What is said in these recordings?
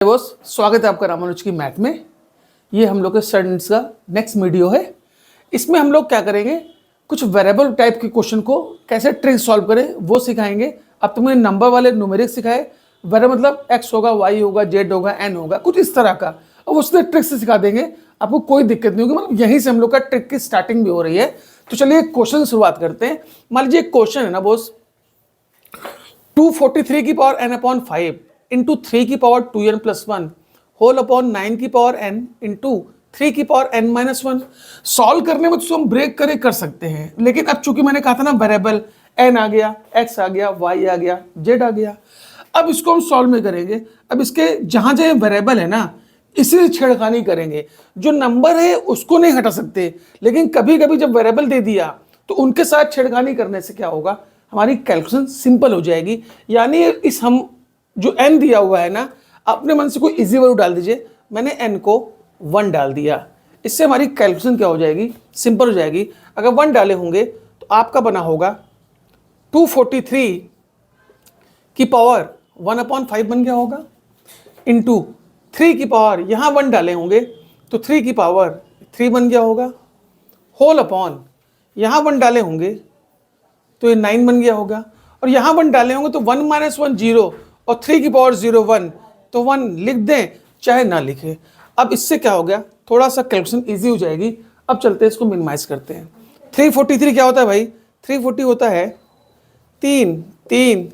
Boss, स्वागत है आपका रामानुज की मैथ में। ये हम लोग के स्टूडेंट्स का नेक्स्ट वीडियो है। इसमें हम लोग क्या करेंगे, कुछ वेरिएबल टाइप के क्वेश्चन को कैसे ट्रिक सॉल्व करें वो सिखाएंगे। अब तुमने नंबर वाले न्यूमेरिक सिखाए, वेरिएबल मतलब x होगा, y होगा, z होगा, n होगा, कुछ इस तरह का। अब उसने ट्रिक से सिखा देंगे, आपको कोई दिक्कत नहीं होगी। मतलब यहीं से हम लोग का ट्रिक की स्टार्टिंग भी हो रही है। तो चलिए क्वेश्चन शुरुआत करते हैं। मान लीजिए क्वेश्चन है ना बॉस, 243 की पावर n अपॉन 5 इंटू 3 की power 2n plus 1 whole upon 9 की पावर n इंटू 3 की पावर n माइनस 1। सॉल्व करने में तो हम ब्रेक करे कर सकते हैं, लेकिन अब चूंकि मैंने कहा था ना वेरिएबल n आ गया, x आ गया, y आ गया, z आ गया, अब इसको हम सॉल्व में करेंगे। अब इसके जहां जहां वेरिएबल है ना, इसी से छेड़खानी करेंगे। जो नंबर है उसको नहीं हटा सकते, लेकिन कभी कभी जब वेरिएबल दे दिया तो उनके साथ छेड़खानी करने से क्या होगा, हमारी कैलकुलेशन सिंपल हो जाएगी। यानी इस हम जो n दिया हुआ है ना, अपने मन से कोई इजी वैल्यू डाल दीजिए। मैंने n को 1 डाल दिया, इससे हमारी कैलकुलेशन क्या हो जाएगी, सिंपल हो जाएगी। अगर 1 डाले होंगे तो आपका बना होगा 243 की पावर 1/5 बन गया होगा, इंटू 3 की पावर, यहाँ 1 डाले होंगे तो 3 की पावर 3 बन गया होगा, होल अपॉन यहाँ 1 डाले होंगे तो ये 9 बन गया होगा, और यहाँ 1 डाले होंगे तो 1 माइनस 1 0 और 3 की पावर 0 1, तो 1 लिख दें चाहे ना लिखें। अब इससे क्या हो गया, थोड़ा सा कैलकुलेशन इजी हो जाएगी। अब चलते हैं इसको मिनिमाइज करते हैं। 343 क्या होता है भाई, 340 होता है 3 3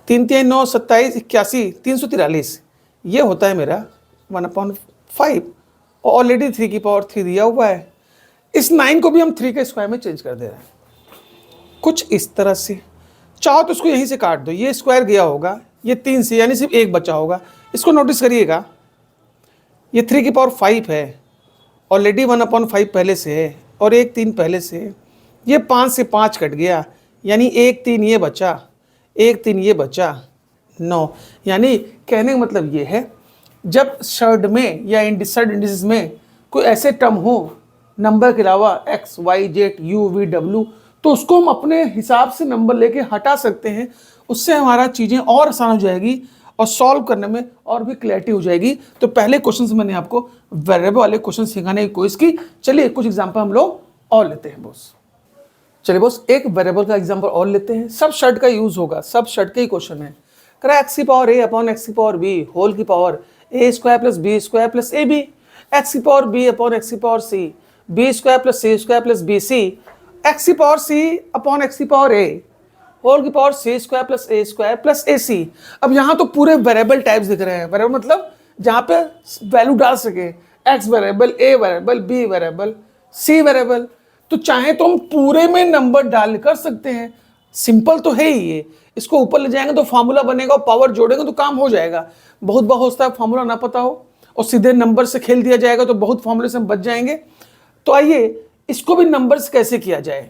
3 3 9 27 81 343, ये होता है मेरा 1/5। और ऑलरेडी 3 की पावर 3 दिया हुआ है। इस 9 को भी हम 3 के स्क्वायर में चेंज कर दे रहे हैं, कुछ इस तरह से। चाहो तो इसको यहीं से काट दो, ये स्क्वायर गया होगा, ये 3 से यानी सिर्फ 1 बचा होगा। इसको नोटिस करिएगा, ये 3 की पावर 5 है, ऑलरेडी 1/5 पहले से है और 1 3 पहले से है। ये 5 से 5 कट गया, यानी 1 3 ये बचा, 1 3 ये बचा, 9। यानी कहने का मतलब ये है, जब शर्ट में या इंडिसेस में कोई ऐसे टर्म हो नंबर के अलावा x y z u v w, तो उसको हम अपने हिसाब से नंबर लेके हटा सकते हैं। उससे हमारा चीज़ें और आसान हो जाएगी और सॉल्व करने में और भी क्लैरिटी हो जाएगी। तो पहले क्वेश्चन से मैंने आपको वेरिएबल वाले क्वेश्चन सिखाने की कोशिश की। चलिए कुछ एग्जाम्पल हम लोग और लेते हैं बॉस। चलिए बॉस, एक वेरिएबल का एग्जाम्पल और लेते हैं। सब शर्ट का यूज होगा, सब शर्ट का ही क्वेश्चन है। करा x की पावर a अपॉन x की पावर b होल की power a square plus b square plus ab, x की पावर b अपॉन x की power c b square plus c square plus bc, x की power c upon x की power a whole की power c square plus a square plus ac। अब यहाँ तो पूरे variable types दिख रहे हैं। वेरिएबल मतलब जहाँ पे वैल्यू डाल सके, x variable, a variable, b variable, c variable. तो चाहे तो हम पूरे में नंबर डाल कर सकते हैं, सिंपल तो है ही ये। इसको ऊपर ले जाएंगे तो फार्मूला बनेगा और पावर जोड़ेंगे तो काम हो जाएगा। बहुत बार होता है फार्मूला ना पता हो और सीधे नंबर से खेल दिया जाएगा, तो बहुत फार्मूले से हम बच जाएंगे। तो आइए इसको भी नंबर से कैसे किया जाए।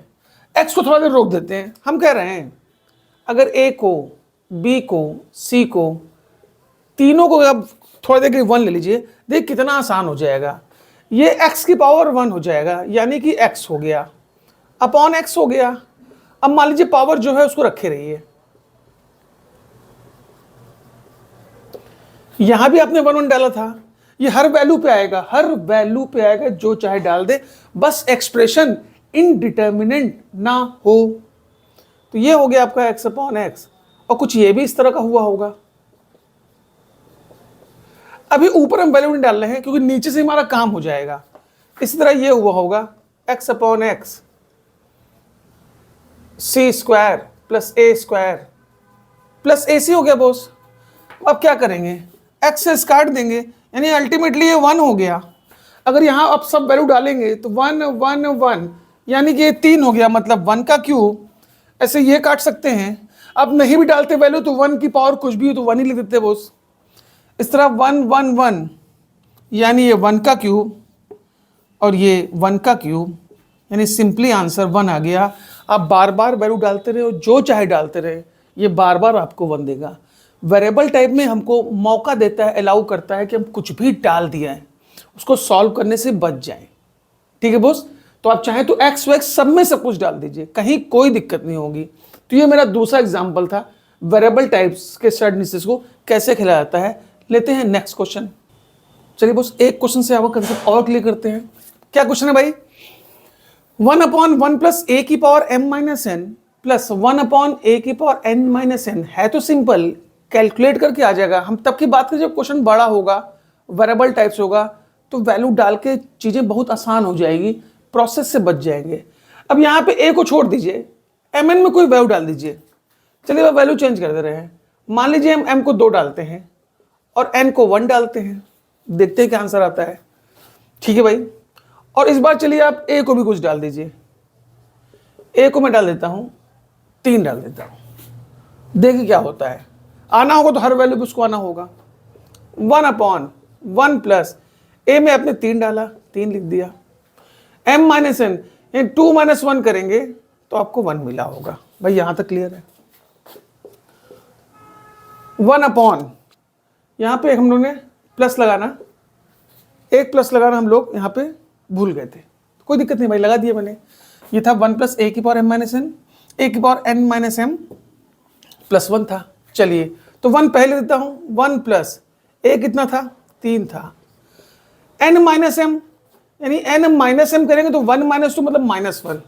x को थोड़ा देर रोक देते हैं। हम कह रहे हैं अगर a को, b को, c को, तीनों को आप थोड़ा देर के 1 ले लीजिए, देख कितना आसान हो जाएगा। ये x की पावर 1 हो जाएगा, यानी कि x हो गया अपॉन x हो गया। अब मान लीजिए पावर जो है उसको रखे रहिए, यहां भी आपने 1 1 डाला था, ये हर वैल्यू पे आएगा, हर वैल्यू पे आएगा, जो चाहे डाल दे, बस एक्सप्रेशन इनडिटर्मिनेंट ना हो। तो ये हो गया आपका x अपॉन x, और कुछ ये भी इस तरह का हुआ होगा। अभी ऊपर हम वैल्यू नहीं डाल रहे हैं क्योंकि नीचे से हमारा काम हो जाएगा। इसी तरह ये हुआ होगा x upon x c square plus a square plus ac हो गया बॉस। अब क्या करेंगे, x से काट देंगे, यानी अल्टीमेटली ये 1 हो गया। अगर यहाँ आप सब वैल्यू डालेंगे तो 1 1 1, यानी कि ये 3 हो गया, मतलब 1 का क्यूब। ऐसे ये काट सकते हैं। अब नहीं भी डालते वैल्यू तो 1 की पावर कुछ भी हो तो 1 ही लिख देते बॉस। इस तरह 1 1 1, यानी ये 1 का क्यूब और ये 1 का क्यूब, यानी सिंपली आंसर 1 आ गया। आप बार बार वैल्यू डालते रहे, जो चाहे डालते रहे, ये बार बार आपको 1 देगा। वेरिएबल टाइप में हमको मौका देता है, अलाउ करता है कि हम कुछ भी डाल दिया है, उसको सॉल्व करने से बच जाएं। ठीक है बॉस। तो आप चाहें तो x वैक्स सब में सब कुछ डाल दीजिए, कहीं कोई दिक्कत नहीं होगी। तो ये मेरा दूसरा एग्जाम्पल था वेरिएबल टाइप्स के स्टड इंडिसेस को कैसे खिलाया जाता है। लेते हैं नेक्स्ट क्वेश्चन। चलिए बस एक क्वेश्चन से आपका कंसेप्ट और क्लियर करते हैं। क्या क्वेश्चन है भाई? 1/1 प्लस ए की power m minus n plus 1/a की पावर n माइनस एन है तो सिंपल, कैलकुलेट करके आ जाएगा। हम तब की बात करें जब क्वेश्चन बड़ा होगा, वेरिएबल टाइप्स होगा, तो वैल्यू डाल के चीज़ें बहुत आसान हो जाएगी, प्रोसेस से बच जाएंगे। अब यहाँ पे a को छोड़ दीजिए, mn में कोई वैल्यू डाल दीजिए। चलिए वह वैल्यू चेंज कर दे रहे हैं। मान लीजिए हम m को 2 डालते हैं और n को 1 डालते हैं, देखते हैं क्या आंसर आता है। ठीक है भाई। और इस बार चलिए आप a को भी कुछ डाल दीजिए। a को मैं डाल देता हूँ 3 डाल देता हूँ, देखिए क्या होता है। आना होगा तो हर वैल्यू पे उसको आना होगा। 1/1 प्लस a में आपने 3 डाला, 3 लिख दिया। m माइनस एन 2 माइनस 1 करेंगे तो आपको 1 मिला होगा। भाई यहां तक क्लियर है? 1/, यहां पे हम लोग ने प्लस लगाना, एक प्लस लगाना हम लोग यहां पे भूल गए थे, कोई दिक्कत नहीं भाई, लगा दिया मैंने। ये था 1 प्लस a की power m minus n, a की power n minus m plus 1 था। चलिए तो 1 पहले देता हूं। 1 प्लस a कितना था? 3 था। n माइनस m यानी n माइनस m करेंगे तो 1 माइनस 2 मतलब -1।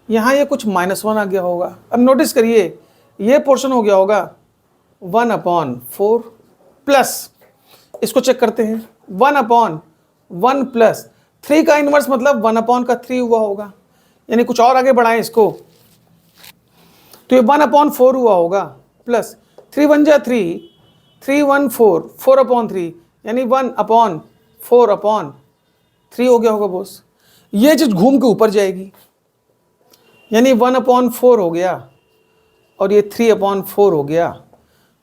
यहाँ ये कुछ -1 आ गया होगा। अब नोटिस करिए ये पोर्शन हो गया होगा 1/4 प्लस, इसको चेक करते हैं, 1/1 प्लस 3 का इनवर्स मतलब 1/3 हुआ होगा। यानी कुछ और आगे बढ़ाएं इसको तो ये 1/4 हुआ होगा प्लस 3 1 जा 3, 3 1 4, 4/3 यानी 1/4/3 हो गया होगा बॉस। ये चीज घूम के ऊपर जाएगी यानी 1/4 हो गया और ये 3/4 हो गया,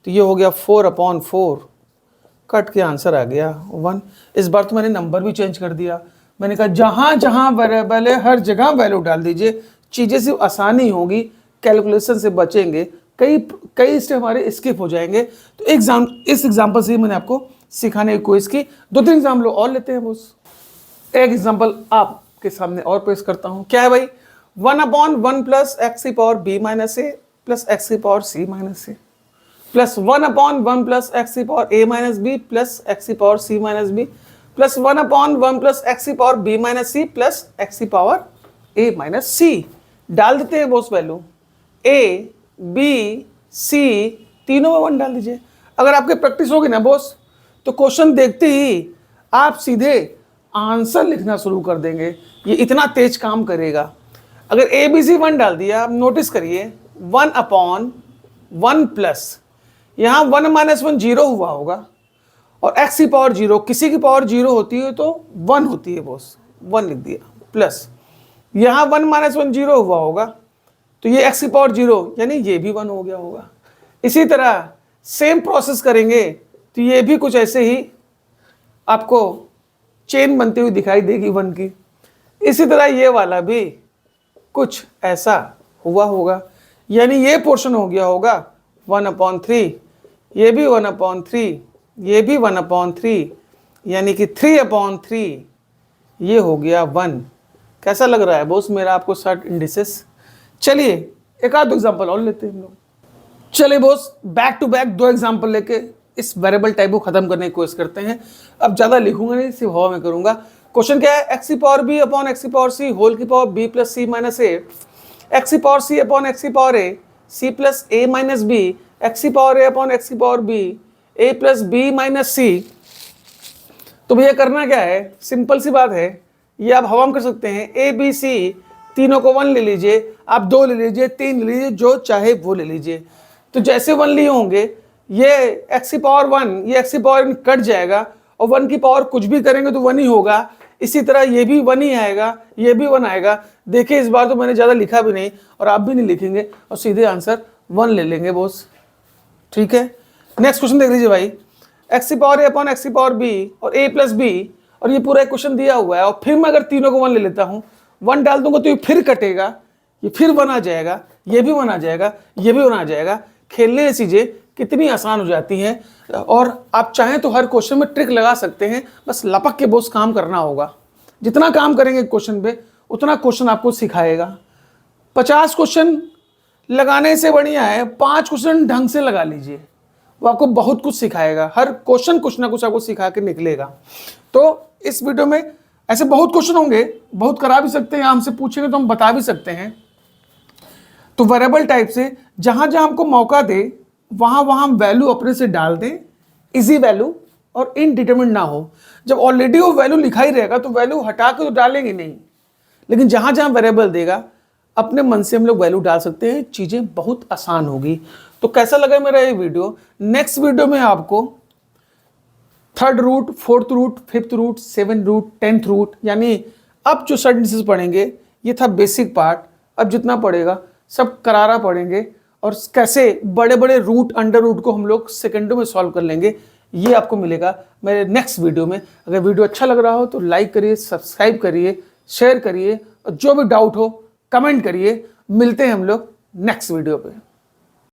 तो ये हो गया 4/4, कट के आंसर आ गया 1। इस बार तो मैंने नंबर भी चेंज कर दिया। मैंने कहा जहां जहां वेरिएबल है हर जगह वैल्यू डाल दीजिए, चीज़ें सिर्फ आसानी होगी, कैलकुलेशन से बचेंगे, कई स्टेप हमारे स्किप हो जाएंगे। तो इस एग्जाम्पल से ही मैंने आपको सिखाने की कोशिश की। 2-3 एग्जाम्पल और लेते हैं बॉस। एक एग्जाम्पल आपके सामने और पेश करता हूं। क्या है भाई? 1/1 प्लस x की power b minus a plus x की power c minus a plus 1/1 plus x की power a minus b plus x की power c minus b plus 1/1 plus x की power b minus c plus x की power a minus c. डाल देते हैं boss value a b c तीनों में 1 डाल दीजिए। अगर आपकी प्रैक्टिस होगी ना बॉस तो क्वेश्चन देखते ही आप सीधे आंसर लिखना शुरू कर देंगे, ये इतना तेज काम करेगा। अगर a b c 1 डाल दिया, आप नोटिस करिए 1/1 प्लस यहाँ 1 माइनस 1 0 हुआ होगा और x की पावर 0, किसी की पावर 0 होती है तो 1 होती है बॉस, 1 लिख दिया प्लस यहाँ 1 माइनस 1 0 हुआ होगा तो ये x की पावर 0 यानी ये भी 1 हो गया होगा। इसी तरह सेम प्रोसेस करेंगे तो ये भी कुछ ऐसे ही आपको चेन बनती हुई दिखाई देगी 1 की। इसी तरह ये वाला भी कुछ ऐसा हुआ होगा, यानी ये पोर्शन हो गया होगा 1/3, ये भी 1/3, ये भी 1/3, यानी कि 3/3, ये हो गया 1। कैसा लग रहा है बॉस मेरा आपको सर्ट इंडिसेस? चलिए एक आध एग्जांपल और लेते हैं हम लोग। चलिए boss back to back 2 example लेके इस वेरिएबल टाइप को खत्म करने की कोशिश करते हैं। अब ज़्यादा लिखूंगा नहीं, सिर्फ हवा में करूंगा। क्वेश्चन क्या है? x की पावर b अपॉन x की पावर c होल की power b plus c minus a, x की पावर c अपॉन x की power a, c plus a minus b, x की पावर a अपॉन x की power b, a plus b minus c। तो भैया करना क्या है? सिंपल सी बात है, ये आप हवा में कर सकते हैं। a b c तीनों को 1 ले लीजिए, आप 2 ले लीजिए, 3 ले लीजिए, जो चाहे वो ले लीजिए। तो जैसे 1 लिए होंगे ये x की पावर 1, ये x की पावर कट जाएगा और 1 की पावर कुछ भी करेंगे तो 1 ही होगा। इसी तरह ये भी 1 ही आएगा, ये भी 1 आएगा। देखिए इस बार तो मैंने ज़्यादा लिखा भी नहीं और आप भी नहीं लिखेंगे और सीधे आंसर 1 ले लेंगे बॉस। ठीक है, नेक्स्ट क्वेश्चन देख लीजिए भाई। x की पावर a अपॉन x की पावर b और a प्लस b, और ये पूरा क्वेश्चन दिया हुआ है और फिर मैं अगर तीनों को 1 ले लेता हूँ, 1 डाल दूंगा तो ये फिर कटेगा, ये फिर 1 आ जाएगा, ये भी 1 आ जाएगा, ये भी 1 आ जाएगा। खेलने से चीज़ें कितनी आसान हो जाती हैं और आप चाहें तो हर क्वेश्चन में ट्रिक लगा सकते हैं, बस लपक के बॉस काम करना होगा। जितना काम करेंगे क्वेश्चन पे उतना क्वेश्चन आपको सिखाएगा। 50 क्वेश्चन लगाने से बढ़िया है 5 क्वेश्चन ढंग से लगा लीजिए, वो आपको बहुत कुछ सिखाएगा। हर क्वेश्चन कुछ ना कुछ आपको सिखा के निकलेगा। तो इस वीडियो में ऐसे बहुत क्वेश्चन होंगे, बहुत करा भी सकते हैं, हमसे पूछेंगे तो हम बता भी सकते हैं। तो वेरिएबल टाइप से जहां जहां हमको मौका दे वहां वहां हम वैल्यू अपने से डाल दें, इजी वैल्यू और इनडिटरमिनेट ना हो। जब ऑलरेडी वो वैल्यू लिखा ही रहेगा तो वैल्यू हटा के तो डालेंगे नहीं, लेकिन जहां जहां वेरिएबल देगा अपने मन से हम लोग वैल्यू डाल सकते हैं, चीजें बहुत आसान होगी। तो कैसा लगा मेरा ये वीडियो? नेक्स्ट वीडियो में आपको 3rd root, 4th root, 5th root, 7th root, 10th root, यानी अब जो सेंटेंसेस पढ़ेंगे ये था बेसिक पार्ट। अब जितना पढ़ेगा सब करारा पढ़ेंगे और कैसे बड़े बड़े रूट, अंडर रूट को हम लोग सेकंडों में सॉल्व कर लेंगे, ये आपको मिलेगा मेरे नेक्स्ट वीडियो में। अगर वीडियो अच्छा लग रहा हो तो लाइक करिए, सब्सक्राइब करिए, शेयर करिए और जो भी डाउट हो कमेंट करिए। मिलते हैं हम लोग नेक्स्ट वीडियो पे।